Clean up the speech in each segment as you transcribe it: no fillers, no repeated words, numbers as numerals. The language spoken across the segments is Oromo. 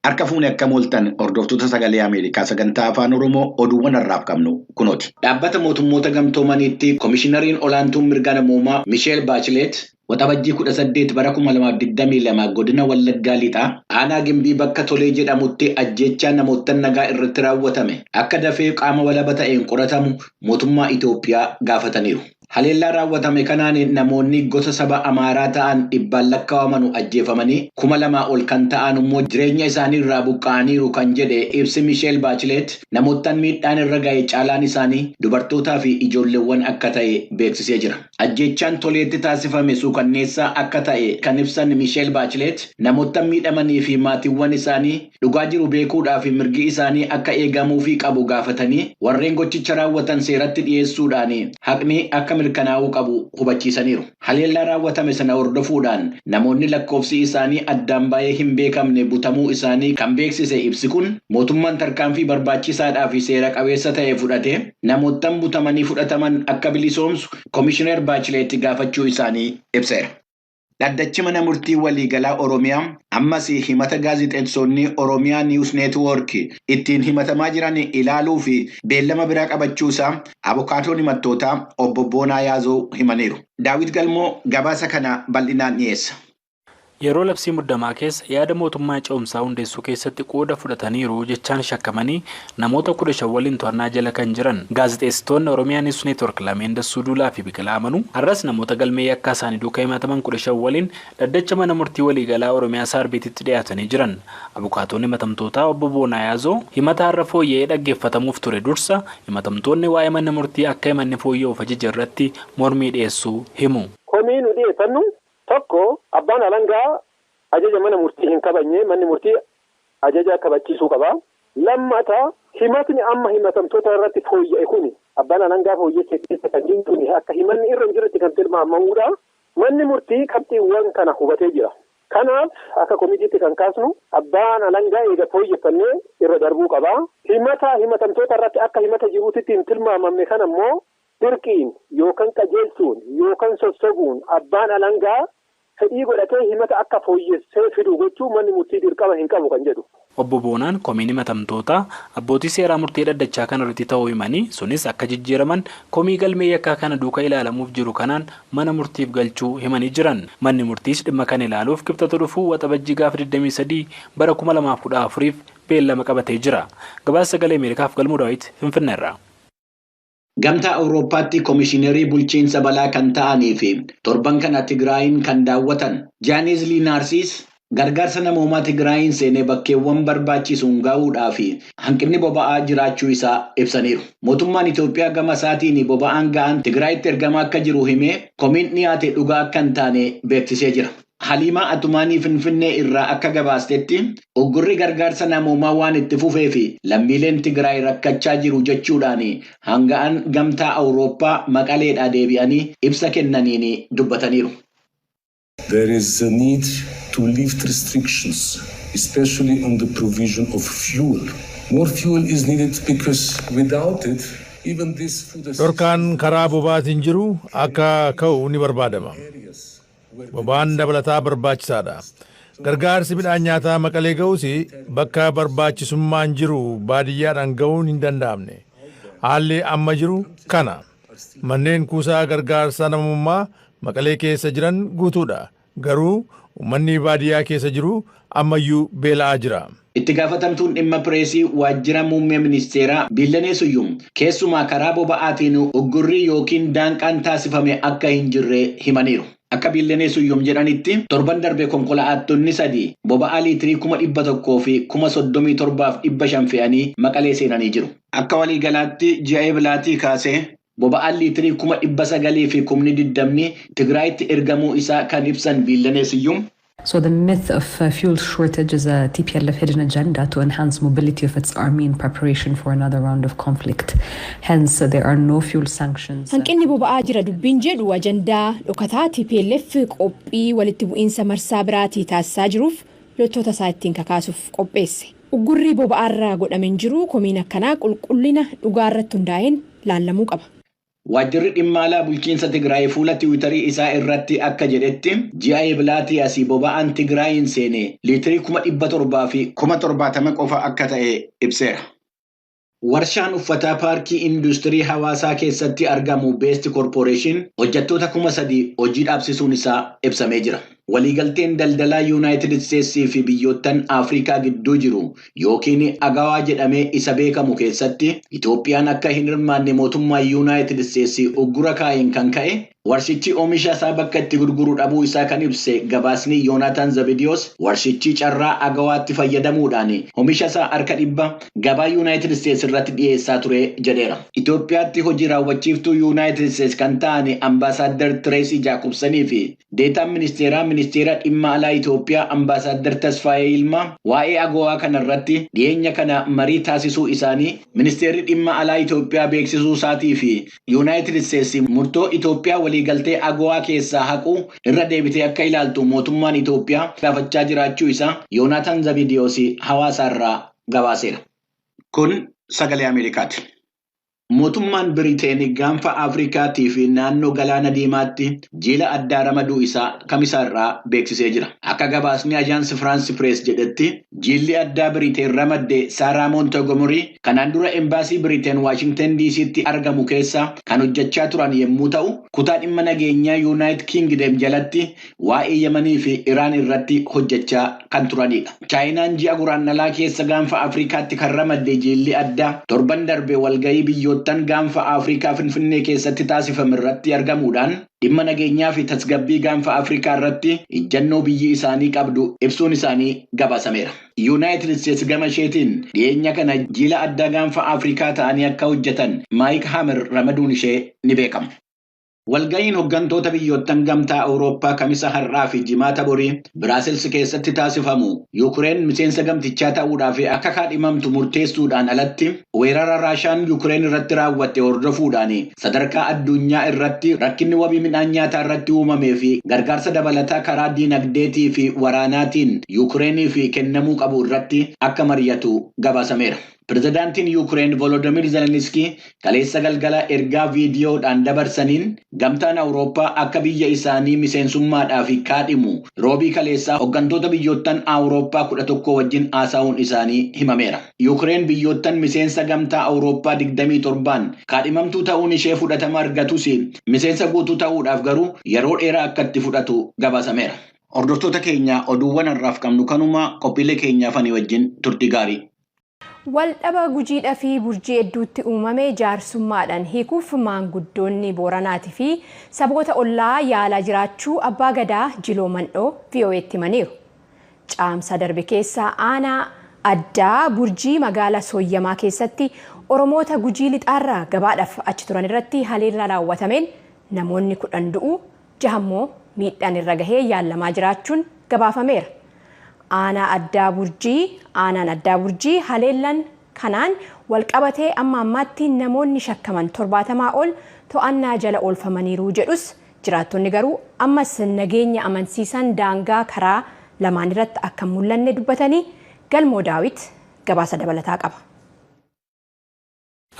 Harka fuunee akka mooltan hordoftoota sagalee Ameerikaa sagantaa afaan Oromoo oduuwwan har'aaf qabnu kunooti. Dhaabbata mootummoota gamtoomaniitti Komishinariin olaantuun mirga namoomaa Michelle Bachelet waxabajjii 18 bara 2022 godina Wallaggaa lixaa aanaa Gimbii bakka Tolee jedhamutti ajjeechaa namoota nagaa irratti raawwatame akka dafee qaama walaba ta'een qoratamu mootummaa Itoophiyaa gaafataniiru. Haleellaa raawwatame kanaan namoonni gosa saba Amaaraa ta'an dhibbaan lakkaa'aman ajjeefamanii 2,000 ol kan ta'an immoo jireenya isaanii irraa buqqa'aniiru kan jedhe ibsi Michelle Bachelet namoottan miidhaan irra ga'e caalaan isaanii dubartootaa fi ijoolleewwan akka ta'e beeksisee jira. Ajjeechaan Toleetti taasifame suukanneessaa akka ta'e kan ibsan Michelle Bachelet namoottan miidhamanii fi maatiiwwan isaanii dhugaa jiru beekuudhaa fi mirgi isaanii akka eegamuufii qabu gaafatanii warreen gochicha raawwatan seeratti dhiyeessuudhaan haqni akka mirkanaa'uu qabu hubachiisaniiru. Haleellaa raawwatame sana hordofuudhaan namoonni lakkoofsi isaanii addaan baay'ee hin beekamne butamuu isaanii kan beeksise ibsi kun mootummaan tarkaanfii barbaachisaadhaa fi seera qabeessa ta'e fudhate namoottan butamanii fudhataman akka bilisoomsu Komishinar Bachelet gaafachuu isaanii ibseera. Dhaddachi mana murtii waliigalaa Oromiyaa ammas himata gaazexeessonni Oromiyaa News Network ittiin himatamaa jiran ilaaluu fi beellama biraa qabachuusaa abukaatoon himattootaa obbo Boonaa Yaazoo himaniiru. Daawit Galmoo gabaasa kana bal'inaan dhiyeessa. Yeroo labsii muddamaa keessa yaada mootummaa ce'umsaa hundeessuu keessatti qooda fudhataniiru jechaan shakkamanii namoota 15 waliin to'annaa jala kan jiran gaazexeessitoonni Oromiyaa News Network lameen Dassuu Duulaa fi Biqilaa Amanuu har'as namoota galmee yakkaa isaanii duukaa himataman 15 waliin dhaddacha mana murtii waliigalaa Oromiyaa Saarbeetitti dhiyaatanii jiran. Abukaatoonni himatamtootaa obbo Boonaa Yaazoo himata har'a fooyya'ee dhaggeeffatamuuf ture dursa himatamtoonni waa'ee mana murtii akka himanni fooyya'uuf ajaja irratti mormii dhiyeessuu himu. Komiin dhiyeessannu tokko abbaan alangaa ajaja mana murtii hin kabajne manni murtii ajaja kabachiisuu qaba. Lammata himatni amma himatamtoota irratti fooyya'e kuni abbaan alangaa fooyyessee keessa kan jiru akka himanni irra jirutti kan tilmaamamuudha. Manni murtii qabxiiwwan kana hubatee jira. Kanaaf akka komitiitti kan kaasnu abbaan alangaa eega fooyyeffannee irra darbuu qaba. Himatamtoota irratti akka himata jiruutti hin tilmaamamne kana immoo dirqiin yookaan qajeelchuun yookaan sossobuun abbaan alangaa fedhii godhatee himata akka fooyyessee fidu gochuu manni murtii dirqama hin qabu kan jedhu. Obbo Boonaan komiin himatamtoota abbootii seeraa murtii dhaddachaa kana irratti ta'uu himanii sunis akka jijjiiraman komii galmee yakkaa kana duukaa ilaalamuuf jiru kanaan mana murtiif galchuu himanii jiran. Manni murtiis dhimma kana ilaaluuf kibxata dhufuu waxabajjii gaafa 23 bara 2014 beellama qabatee jira. Gabaasa sagalee Ameerikaaf Galmuu Daawit Finfinneerraa. Gamtaa Awurooppaatti Komishiinarii bulchiinsa balaa kan ta'anii fi torban kana Tigraayin kan daawwatan Jaanis Liinaarsiis gargaarsa namoomaa Tigraayin seenee bakkeewwan barbaachisuun gahuudhaa fi hanqinni boba'aa jiraachuu isaa ibsaniiru. Mootummaan Itoophiyaa gama isaatiin boba'aan ga'an Tigraayitti ergamaa akka jiru himee komiin dhiyaate dhugaa akka hin taane beeksisee jira. Haliimaa Atumaanii Finfinnee irraa akka gabaastetti uggurri gargaarsa namoomaa waan itti fufee fi lammiileen Tigraay rakkachaa jiru jechuudhaan hanga'an gamtaa Awurooppaa Maqaleedhaa deebi'anii ibsa kennaniin dubbataniiru. There is a need to lift restrictions, especially on the provision of fuel. More fuel is needed because without it, even this food... Dhorkaan karaa boba'aatiin jiru akka ka'u ni barbaadama. Boba'aan dabalataa barbaachisaadha. Gargaarsi midhaan nyaataa Maqalee ga'uus bakka barbaachisummaan jiru baadiyyaadhaan ga'uun hin danda'amne. Haalli amma jiru kana. Manneen kuusaa gargaarsa namummaa Maqalee keessa jiran guutuudha. Garuu uummanni baadiyyaa keessa jiru ammayyuu beela'aa jira. Itti gaafatamtuun dhimma pireesii waajjira muummee ministeeraa Billanee Suyyum keessumaa karaa boba'aatiin uggurrii yookiin daanqaan taasifame akka hin jirre himaniiru. Akka Billanee Suyyum jedhanitti torban darbe konkolaattonni 3 boba'aa liitirii 100,000 fi 37,500 fe'anii Maqalee seenanii jiru. Akka waliigalaatti ji'a eebilaatii kaasee boba'aan liitirii 900 fi 20 Tigraayitti ergamuu isaa kan ibsan Billanee Suyyum. So the myth of fuel shortage is a TPLF hidden agenda to enhance mobility of its army in preparation for another round of conflict. Hence, there are no fuel sanctions. Hanqinni boba'aa jira dubbiin jedhu ajandaa dhokataa TPLF qophii walitti bu'iinsa marsaa biraatii taasisaa jiruuf loltoota isaa ittiin kakaasuuf qopheesse. Uggurrii boba'aarraa godhameen jiru komiin akkanaa qulqullina dhugaarratti hundaa'een laallamuu qaba. Waajjirri dhimma alaa bulchiinsa Tigraay fuula Tiwiitarii isaa irratti akka jedhetti ji'a eebilaatii asii boba'aan Tigraayin seene liitirii 700 fi 70 qofa akka ta'e ibseera. Warshaan uffataa paarkii industirii hawaasaa keessatti argamu Beest Corporation hojjettoota 3,000 hojii dhaabsisuun isaa ibsamee jira. Waliigalteen daldalaa Yuunaayitid Isteetsii fi biyyoottan Afrikaa gidduu jiru yookiin agawaa jedhamee isa beekamu keessatti Itoophiyaan akka hin hirmaanne mootummaa Yuunaayitid Isteetsii uggura kaa'een kan ka'e warshichi oomisha isaa bakka itti gurguru dhabuu isaa kan ibse gabaasni Yoonaataan Zabidiyoos warshichi carraa agawaatti fayyadamuudhaan oomisha isaa harka 100 gabaa Yuunaayitid Isteets irratti dhiyeessaa ture jedheera. Itoophiyaatti hojii raawwachiiftuu Yuunaayitid Isteets kan ta'an Ambaasaadder Tireesii Jaakobsanii fi deetaan ministeera dhimma alaa Itoophiyaa Ambaasaadder Tasfaayee Ilmaa waa'ee agawaa kanarratti dhiyeenya kana marii taasisuu isaanii ministeerri dhimma alaa Itoophiyaa beeksisuu isaatii fi Yuunaayitid Isteets murtoo Itoophiyaa waliigaltee agawaa keessaa haquu irra deebitee akka ilaaltu mootummaan Itoophiyaa gaafachaa jiraachuu isaa Yoonaataan Zabidiyoos hawaasaarraa gabaaseera. Kun sagalee Ameerikaati. Mootummaan Biriteen gaanfa Afrikaatii fi naannoo galaana diimaatti jiila addaa ramaduu isaa kamisaarraa beeksisee jira. Akka gabaasni ajaansi Firaansi Pirees jedhetti jiilli addaa Biriteen ramadde Saaraa Moontogomorii kanaan dura embaasii Biriteen Waashingtan DC'tti argamu keessa kan hojjechaa turan yommuu ta'u, kutaa dhimma nageenyaa Yuunaayitid Kingdom jalatti waa'ee Yemanii fi Iraan irratti hojjechaa kan turanidha. Chaayinaan ji'a guraandhalaa keessa gaanfa Afrikaatti kan ramadde jiilli addaa torban darbe walgahii biyyoota gaanfa Afrikaa Finfinnee keessatti taasifame irratti argamuudhaan dhimma nageenyaa fi tasgabbii gaanfa Afrikaa irratti ejjennoo biyyi isaanii qabdu ibsuun isaanii gabaasameera. Yuunaayitid Isteets gama isheetiin dhiyeenya kana jiila addaa gaanfa Afrikaa ta'anii akka hojjetan Maayik Haamer ramaduun ishee ni beekama. Walga'iin hooggantoota biyyoottan gamtaa Awurooppaa kamisa har'aa fi jimaata borii Biraasels keessatti taasifamu Yuukireen miseensa gamtichaa ta'uudhaaf akka kaadhimamtu murteessuudhaan alatti weerara Raashaan Yuukireen irratti raawwatte hordofuudhaan sadarkaa addunyaa irratti rakkinni wabii midhaan nyaataa irratti uumamee fi gargaarsa dabalataa karaa diinagdeetii fi waraanaatiin Yuukireeniif kennamuu qabu irratti akka mari'atu gabaasameera. Pirezidaantiin Yuukireen Volodymyr Zeleniskii kaleessa galgala ergaa viidiyoodhaan dabarsaniin gamtaan Awurooppaa akka biyya isaanii miseensummaadhaaf kaadhimu roobii kaleessaa hooggantoota biyyoottan Awurooppaa 11 wajjin haasa'uun isaanii himameera. Yuukireen biyyoottan miseensa gamtaa Awurooppaa 27 kaadhimamtuu ta'uun ishee fudhatama argatus miseensa guutuu ta'uudhaaf garuu yeroo dheeraa akka itti fudhatu gabaasameera. Hordoftoota keenya oduuwwan har'aaf qabnu kanuma qophiilee keenyaaf ani wajjin turtii gaarii. Waldhaba gujiidhaa fi burjii hedduutti uumame jaarsummaadhaan hiikuuf maanguddoonni Booranaatii fi saboota ollaa yaalaa jiraachuu abbaa gadaa Jiloo Mandhoo VOA'tti himaniiru. Caamsa darbe keessa aanaa addaa burjii magaalaa Sooyyamaa keessatti Oromoota gujii lixaarraa gabaadhaaf achi turan irratti haleellaa raawwatameen namoonni 10 du'uu 6 immoo miidhaan irra gahee yaalamaa jiraachuun gabaafameera. Aanaan addaa burjii haleellaan kanaan walqabatee amma ammaatti namoonni shakkaman 70 ol to'annaa jala oolfamaniiru jedhus jiraattonni garuu ammas nageenya amansiisan daangaa karaa lamaan irratti akka mul'anne dubbatanii Galmoo Daawit gabaasa dabalataa qaba.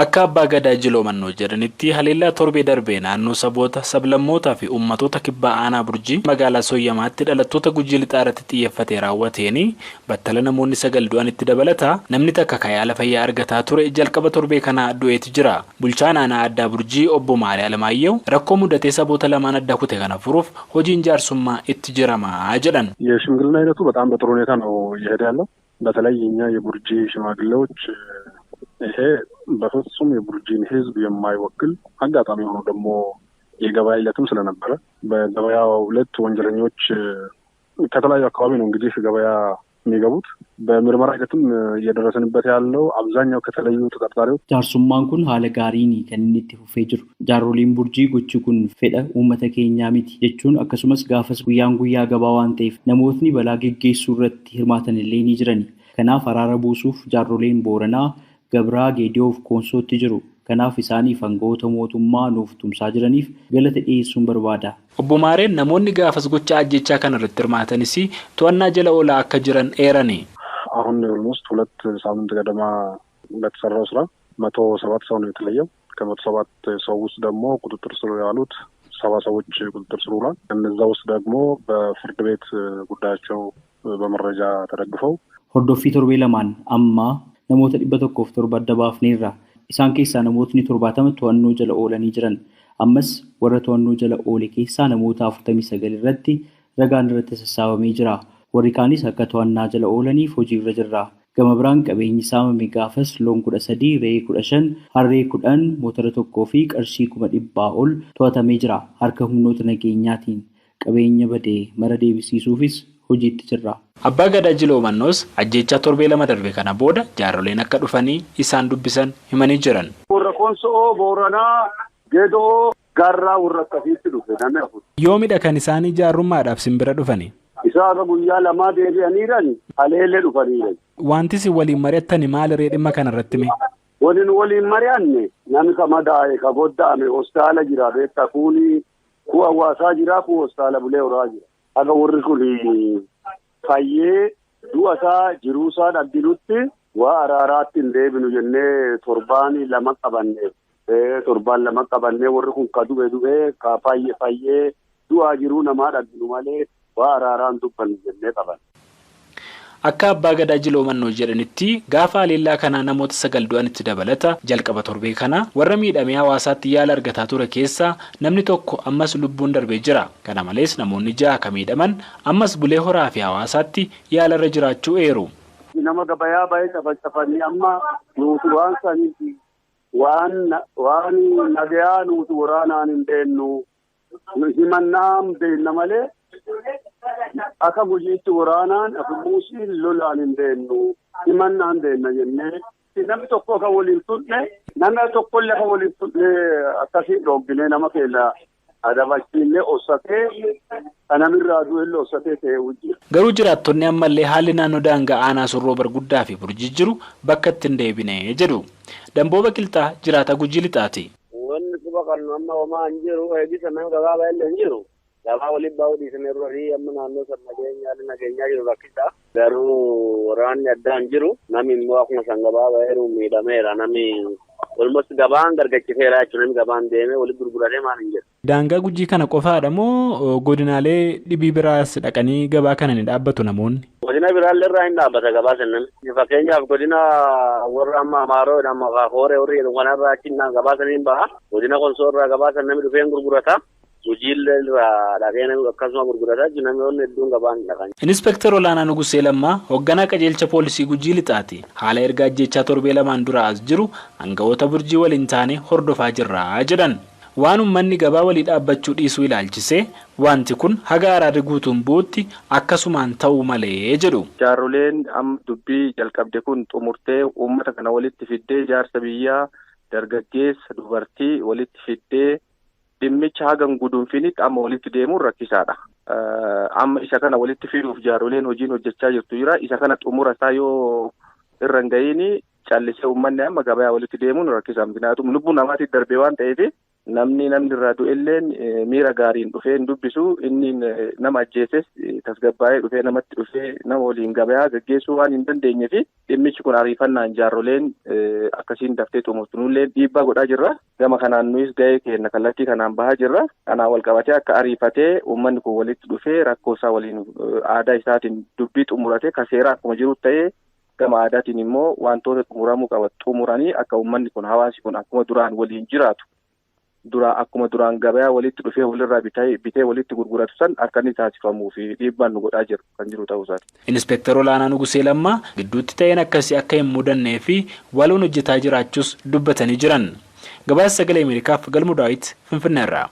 Akka abbaa gadaa Jiloo Mandhoo jedhanitti haleellaa torbee darbee naannoo saboota sablammootaa fi ummatoota kibbaa aanaa burjii magaalaa Sooyyamaatti dhalattoota gujii lixaarratti xiyyeeffatee raawwateen battala namoonni 9 du'an itti dabalata namni takka kayaala fayyaa argataa ture jalqaba torbee kana du'eeti jira. Bulchaan aanaa addaa burjii obbo Maariyaa Alamaayyoo rakkoo mudatee saboota lamaan adda kute kana furuuf hojiin jaarsummaa itti jiramaa jedhan. የሽምግልና ሂደቱ በጣም በጥሩ ሁኔታ ነው እየሄደ ያለው። በተለይ እኛ የቡርጂ ሽማግሌዎች ይሄ በፍጹም የቡርጂን ህዝብ የማይወክል አጋጣሚ ሆኖ ደግሞ የገበያ ዕለትም ስለነበረ በገበያው ሁለት ወንጀለኞች ከተለያዩ አካባቢ ነው እንግዲህ ገበያ የሚገቡት በምርመራ ሂደትም እየደረሰንበት ያለው አብዛኛው ከተለዩ ተጠርጣሪዎች ጃርሱማን ኩን ሀለ ጋሪኒ ከንኒት ፉፌ ጅሩ ጃሮሊን ቡርጂ ጎቹ ኩን ፌደ ኡመተ ኬኛ ሚቲ ጀቹን አከሱመስ ጋፈስ ጉያን ጉያ ገባዋን ጤፍ ነሞትኒ በላ ጌጌሱ ረት hirmaatan illee ni jirani kanaaf araara buusuuf jaarroleen Booranaa Gabraa Geediyoof Koonsootti jiru. Kanaaf isaaniif hangoota mootummaa nuuf tumsaa jiraniif galata dhiyeessuun barbaada. Obbo Maareen namoonni gaafas gocha ajjechaa kana irratti hirmaatanis to'annaa jala oolaa akka jiran eerani. አሁን ኦልሞስት 2 ሳምንት ገደማ በተሰራው ስራ 107 ሰው ነው የተለየው። ከ107 ሰው ውስጥ ደግሞ ቁጥጥር ስር ያሉት 70 ሰዎች ቁጥጥር ስር ውሏል። እነዛ ውስጥ ደግሞ በፍርድ ቤት ጉዳያቸው በመረጃ ተደግፈው ሆርዶፊ ቶርቤ ለማን አማ namoota 107 adda baafneerra. Isaan keessaa namootni 70 to'annoo jala oolanii jiran. Ammas warra to'annoo jala oole keessaa namoota 49 irratti ragaan irratti sassaabamee jira. Warri kaanis akka to'annaa jala oolaniif hojiirra jirra. Gama biraan qabeenyi saamame gaafas loon 13, re'ee 15, harree 10, motora tokkoo fi qarshii 100 ol to'atamee jira. Harka humnoota nageenyaatiin qabeenya badee mara deebisiisuufis hojiitti jirra. Abbaa Gadaa Jiloo Mannoos ajjeechaa torbee lama darbe kana booda jaarroleen akka dhufanii isaan dubbisan himanii jiran. Warra Konsoo, Booranaa, Gedoo, Garraa warra akkasiitti dhufe namni afur. Yoomidha kan isaanii jaarrummaadhaaf simbira dhufanii? Isaan guyyaa lamaa deebi'aniiran haleellee dhufaniiran. Wanti si waliin mari'attani maal ree dhimma kanarratti mee? Waliin mari'anne namni kamadaa'e ka bodda'ame hostaala jira beektaa kuuni ku hawaasaa jira ku hostaala bulee horaa jira. Akka warri kun fayyee du'asaa jiruusaa dhabdinutti waa araaraatti hin deebinu jennee torbaan lama qabannee warri kun ka du'e ka fayyee du'aa jiruu namaa dhabdinu malee waa araaraan dubbannu jennee qaban. Akka Abbaa Gadaa Jiloo Mannoo jedhanitti gaafa haleellaa kanaa namoota 9 du'anitti dabalata jalqaba torbee kana warra miidhamee hawaasaatti yaala argataa ture keessaa namni tokko ammas lubbuun darbee jira. Kana malees namoonni 6 kan miidhaman ammas bulee horaa fi hawaasaatti yaala irra jiraachuu eeru. Nama gabayaa baay'ee cafacafanii amma nuti waan saniiti waan nagayaa nuti waraanaan hin beennu himannaan beenna malee akka gujiitti waraanaan afumuusiin lolaan hin beennu himannaan beenna jennee namni tokko kan waliin tulle namni tokkollee kan waliin tulle akkasii dhoogginee nama keenya adabachiillee ossatee kanamirraa du'ellee ossatee ta'ee wujjira. Garuu jiraattonni ammallee haalli naannoo daangaa aanaa surroo barguddaa fi burjii jiru bakka itti hin deebine jedhu. Dambooba Qilxaa jiraata Gujii Lixaati. Wanni suba kan amma homaa hin jiru eegisa nama gabaabaa illee hin jiru. Gabaa waliin bahu dhiisanii irra fi amma naannoo sana nageenyaa jiru rakkisa. Garuu waraanni addaa hin jiru. Namni immoo akkuma san gabaabaa jiru miidhameera. Namni walumatti gabaan gargachiseera jechuun namni gabaan deemee walitti gurguratee maal hin jiru. Daangaa Gujii kana qofaadha moo godinaalee dhibii biraas dhaqanii gabaa kana ni dhaabbatu namoonni? Godina biraallee irraa hin dhaabbata gabaa sannan. Fakkeenyaaf godina warra amma Amaaroo amma Hooree warri jedhu kanarraa achiin gabaa saniin baha. Godina Konsoo irraa gabaa san namni dhufee gurgurata. Gujiillee irraa dhaqee namni akkasuma gurgurataa jiru namni hedduun gabaan dhaqan. Inspektar Olaanaa Nugusee Lammaa hoogganaa qajeelcha poolisii Gujii Lixaati. Haala ergaa ajjeechaa torbee lamaan dura as jiru aangawoota burjii waliin taane hordofaa jirra jedhan. Waan uummanni gabaa walii dhaabbachuu dhiisuu ilaalchisee wanti kun haga araarri guutuun bu'utti akkasumaan ta'uu malee jedhu. Jaarroleen amma dubbii jalqabde kun xumurtee uummata kana walitti fiddee jaarsa biyyaa dargaggeessa dubartii walitti fiddee dhimmicha hagan guduunfinitti amma walitti deemuun rakkisaadha. Amma isa kana walitti fiduuf jaarroleen hojiin hojjechaa jirtu jira. Isa kana xumura isaa yoo irra hin ga'iin callisee uummanni amma gabaa walitti deemuun rakkisaa. Kanaafuu lubbuun namaatiif darbee waan ta'eef namni irraa du'elleen miira gaariin dhufee hin dubbisu inni nama ajjeeses tasgabbaa'ee dhufee namatti dhufee nama waliin gabaa gaggeessuu waan hin dandeenyeef dhimmichi kun ariifannaan jaarroleen akkasiin daftee xumurtu nullee dhiibbaa godhaa jirra. Gama kanaan nuyis ga'ee keenya kallattii kanaan bahaa jirra. Kanaan wal qabatee akka ariifatee uummanni kun walitti dhufee rakkoo isaa waliin aadaa isaatiin dubbii xumuratee ka seera akkuma jiru ta'ee gama aadaatiin immoo wantoota xumuramuu qaban xumuranii akka uummanni kun hawaasi kun akkuma duraan waliin jiraatu. Akkuma duraan gabaa walitti dhufee walirraa bitee walitti gurguratu san akka inni taasifamuu fi dhiibbaan nu godhaa jiru kan jiru ta'uu isaati. Inspektar Olaanaa Nugusee Lammaa gidduutti ta'een akkasii akka hin mudannee fi waloon hojjetaa jiraachuus dubbatanii jiran. Gabaasa Sagalee Ameerikaaf Galmuu Daawit Finfinneerraa.